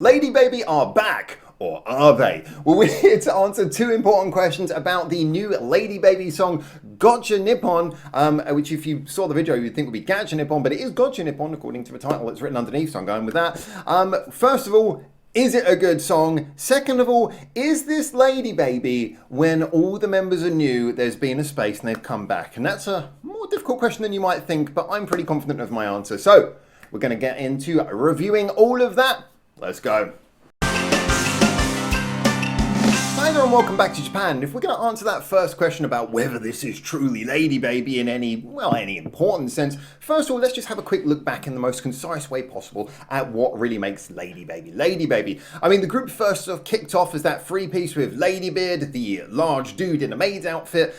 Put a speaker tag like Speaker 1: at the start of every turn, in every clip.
Speaker 1: LADYBABY are back, or are they? Well, we're here to answer two important questions about the new LADYBABY song, Gotcha Nippon, which if you saw the video, you'd think would be Gotcha Nippon, but it is Gotcha Nippon, according to the title that's written underneath, so I'm going with that. First of all, is it a good song? Second of all, is this LADYBABY when all the members are new, there's been a space and they've come back? And that's a more difficult question than you might think, but I'm pretty confident of my answer. So, we're going to get into reviewing all of that. Let's go. Hi there and welcome back to Japan. And if we're going to answer that first question about whether this is truly LADYBABY in any important sense, first of all, let's just have a quick look back in the most concise way possible at what really makes LADYBABY LADYBABY. I mean, the group first sort of kicked off as that three-piece with Ladybeard, the large dude in a maid's outfit,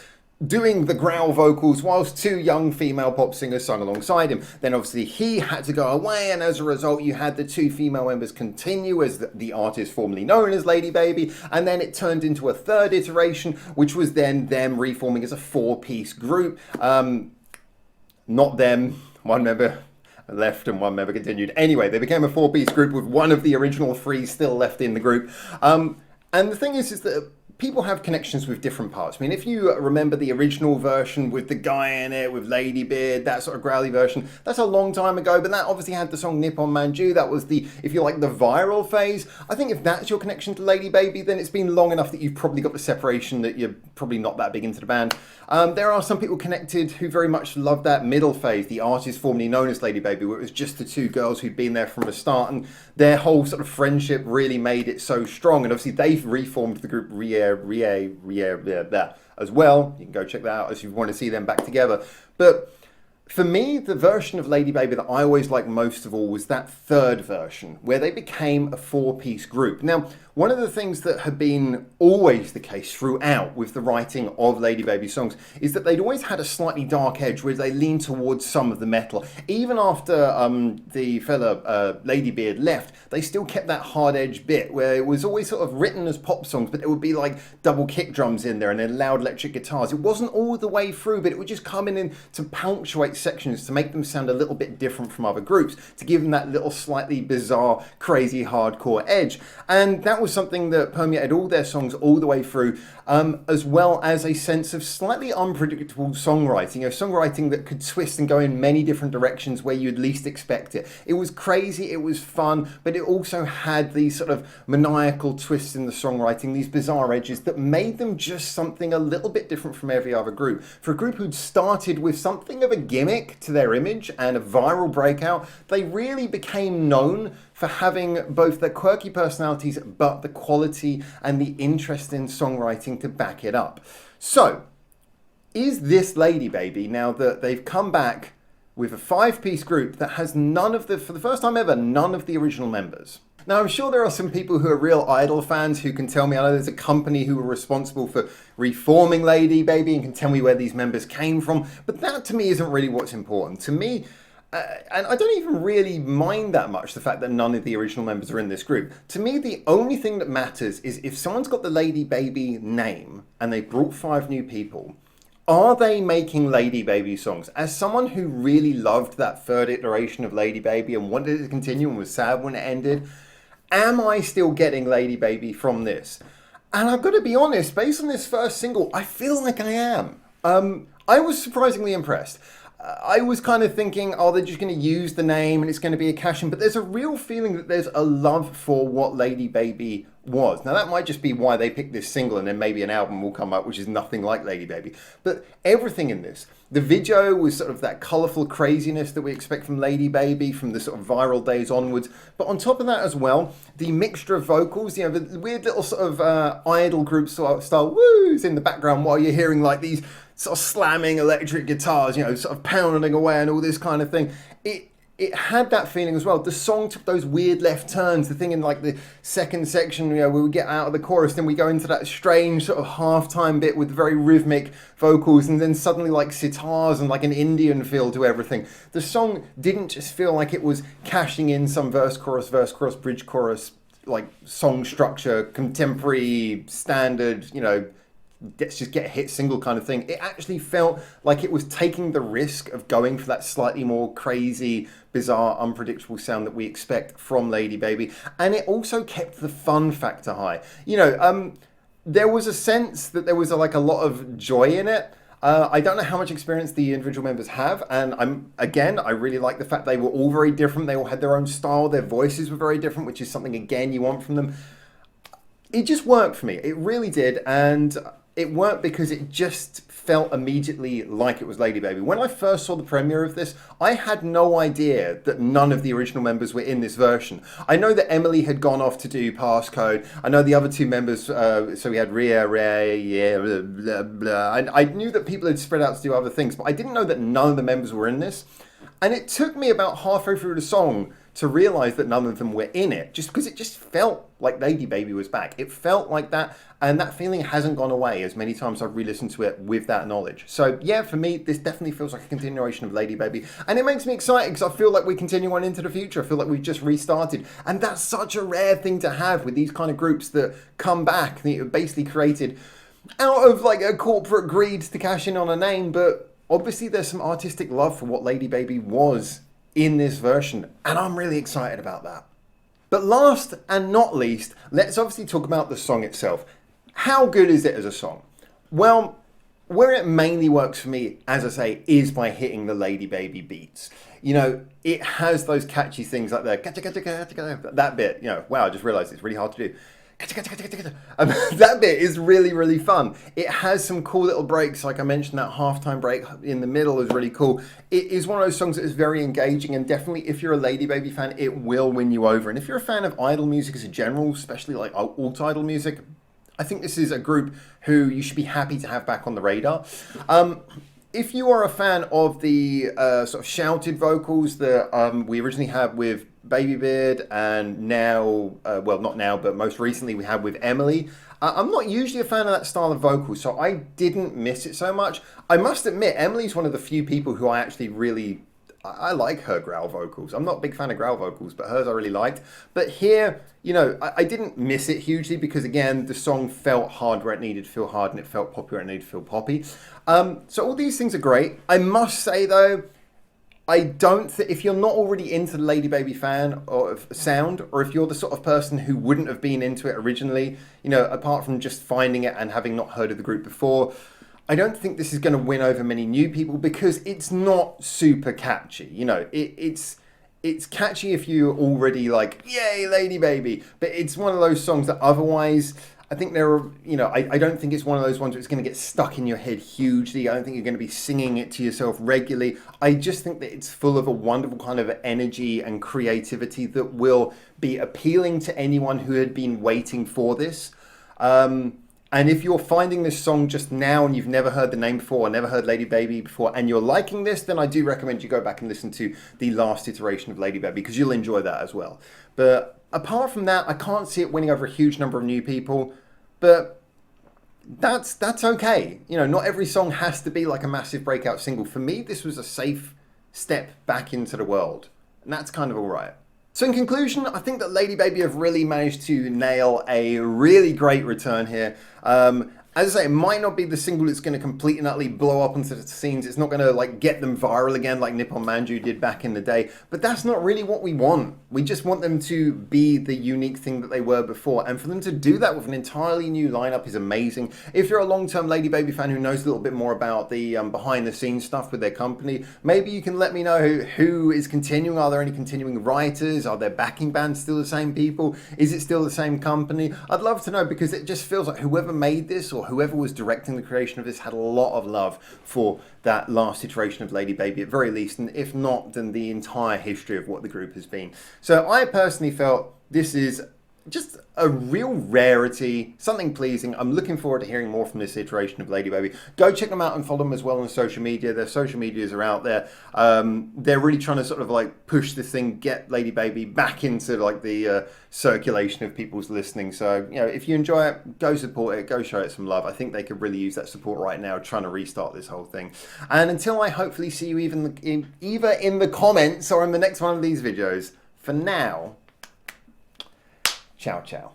Speaker 1: doing the growl vocals whilst two young female pop singers sung alongside him. Then obviously he had to go away, and as a result you had the two female members continue as the artist formerly known as LADYBABY, and then it turned into a third iteration, which was then them reforming as a four-piece group. Not them, one member left and one member continued. Anyway, they became a four-piece group with one of the original three still left in the group. And the thing is that people have connections with different parts. I mean, if you remember the original version with the guy in it, with Ladybeard, that sort of growly version, that's a long time ago, but that obviously had the song Nippon Manju. That was the, if you like, the viral phase. I think if that's your connection to LADYBABY, then it's been long enough that you've probably got the separation that you're probably not that big into the band. There are some people connected who very much love that middle phase, the artist formerly known as LADYBABY, where it was just the two girls who'd been there from the start, and their whole sort of friendship really made it so strong. And obviously they've reformed the group as well. You can go check that out if you want to see them back together. But for me, the version of LADYBABY that I always liked most of all was that third version, where they became a four-piece group. Now, one of the things that had been always the case throughout with the writing of LADYBABY songs is that they'd always had a slightly dark edge where they leaned towards some of the metal. Even after the fella Ladybeard left, they still kept that hard edge bit where it was always sort of written as pop songs, but there would be like double kick drums in there and then loud electric guitars. It wasn't all the way through, but it would just come in to punctuate sections to make them sound a little bit different from other groups, to give them that little slightly bizarre, crazy hardcore edge. And that was something that permeated all their songs all the way through, as well as a sense of slightly unpredictable songwriting, songwriting that could twist and go in many different directions where you'd least expect it. It was crazy, it was fun, but it also had these sort of maniacal twists in the songwriting, these bizarre edges that made them just something a little bit different from every other group. For a group who'd started with something of a gimmick to their image and a viral breakout, they really became known for having both their quirky personalities but the quality and the interest in songwriting to back it up. So, is this LADYBABY, now that they've come back with a five-piece group that has none of the, for the first time ever, none of the original members? Now, I'm sure there are some people who are real Idol fans who can tell me, I know there's a company who were responsible for reforming LADYBABY and can tell me where these members came from, but that to me isn't really what's important. To me, and I don't even really mind that much the fact that none of the original members are in this group. To me, the only thing that matters is if someone's got the LADYBABY name and they brought five new people, are they making LADYBABY songs? As someone who really loved that third iteration of LADYBABY and wanted it to continue and was sad when it ended, am I still getting LADYBABY from this? And I've got to be honest, based on this first single, I feel like I am. I was surprisingly impressed. I was kind of thinking, oh, they're just going to use the name and it's going to be a cash-in, but there's a real feeling that there's a love for what LADYBABY was. Now, that might just be why they picked this single, and then maybe an album will come up which is nothing like LADYBABY. But everything in this, the video was sort of that colourful craziness that we expect from LADYBABY from the sort of viral days onwards. But on top of that as well, the mixture of vocals, the weird little sort of idol group style woos in the background while you're hearing like these sort of slamming electric guitars, sort of pounding away and all this kind of thing. It had that feeling as well. The song took those weird left turns. The thing in like the second section, where we get out of the chorus, then we go into that strange sort of halftime bit with very rhythmic vocals, and then suddenly like sitars and like an Indian feel to everything. The song didn't just feel like it was cashing in some verse, chorus, bridge, chorus, like song structure, contemporary, standard, let's just get a hit single kind of thing. It actually felt like it was taking the risk of going for that slightly more crazy, bizarre, unpredictable sound that we expect from LADYBABY. And it also kept the fun factor high. You know, there was a sense that there was like a lot of joy in it. I don't know how much experience the individual members have, and I really like the fact they were all very different. They all had their own style. Their voices were very different, which is something, again, you want from them. It just worked for me. It really did, and it worked because it just felt immediately like it was LADYBABY. When I first saw the premiere of this, I had no idea that none of the original members were in this version. I know that Emily had gone off to do Passcode. I know the other two members, so we had Ria, blah, blah, blah. I knew that people had spread out to do other things, but I didn't know that none of the members were in this. And it took me about halfway through the song to realize that none of them were in it, just because it just felt like LADYBABY was back. It felt like that, and that feeling hasn't gone away as many times I've re-listened to it with that knowledge. So yeah, for me, this definitely feels like a continuation of LADYBABY, and it makes me excited because I feel like we continue on into the future. I feel like we've just restarted, and that's such a rare thing to have with these kind of groups that come back, that are basically created out of like a corporate greed to cash in on a name, but obviously there's some artistic love for what LADYBABY was in this version, and I'm really excited about that. But last and not least, let's obviously talk about the song itself. How good is it as a song? Well, where it mainly works for me, as I say, is by hitting the LADYBABY beats. You know, it has those catchy things like that bit, you know, wow, I just realized it's really hard to do. That bit is really, really fun. It has some cool little breaks, like I mentioned, that halftime break in the middle is really cool. It is one of those songs that is very engaging, and definitely if you're a LADYBABY fan, it will win you over. And if you're a fan of idol music as a general, especially like alt-idol music, I think this is a group who you should be happy to have back on the radar. If you are a fan of the sort of shouted vocals that we originally had with Babybeard, and now, well, not now, but most recently we had with Emily, I'm not usually a fan of that style of vocals, so I didn't miss it so much. I must admit, Emily's one of the few people who I actually really, I like her growl vocals. I'm not a big fan of growl vocals, but hers I really liked. But here, you know, I didn't miss it hugely because, again, the song felt hard where it needed to feel hard, and it felt poppy where it needed to feel poppy. So all these things are great. I must say, though, I don't think, if you're not already into the LADYBABY fan or sound, or if you're the sort of person who wouldn't have been into it originally, you know, apart from just finding it and having not heard of the group before, I don't think this is going to win over many new people because it's not super catchy. You know, it's catchy if you're already like, yay, LADYBABY, but it's one of those songs that otherwise, I think there are, you know, I don't think it's one of those ones where it's going to get stuck in your head hugely. I don't think you're going to be singing it to yourself regularly. I just think that it's full of a wonderful kind of energy and creativity that will be appealing to anyone who had been waiting for this. And if you're finding this song just now and you've never heard the name before or never heard LADYBABY before and you're liking this, then I do recommend you go back and listen to the last iteration of LADYBABY because you'll enjoy that as well. But apart from that, I can't see it winning over a huge number of new people, but that's okay. You know, not every song has to be like a massive breakout single. For me, this was a safe step back into the world, and that's kind of all right. So in conclusion, I think that LADYBABY have really managed to nail a really great return here. As I say, it might not be the single that's going to completely and utterly blow up onto the scenes. It's not going to like get them viral again like NIPPON Manju did back in the day. But that's not really what we want. We just want them to be the unique thing that they were before. And for them to do that with an entirely new lineup is amazing. If you're a long-term LADYBABY fan who knows a little bit more about the behind-the-scenes stuff with their company, maybe you can let me know who is continuing. Are there any continuing writers? Are their backing bands still the same people? Is it still the same company? I'd love to know because it just feels like whoever made this or whoever was directing the creation of this had a lot of love for that last iteration of LADYBABY at very least, and if not, then the entire history of what the group has been. So I personally felt this is just a real rarity, something pleasing. I'm looking forward to hearing more from this iteration of LADYBABY. Go check them out and follow them as well on social media. Their social medias are out there. They're really trying to sort of like push this thing, get LADYBABY back into like the circulation of people's listening. So, you know, if you enjoy it, go support it, go show it some love. I think they could really use that support right now, trying to restart this whole thing. And until I hopefully see you either in the comments or in the next one of these videos, for now, ciao, ciao.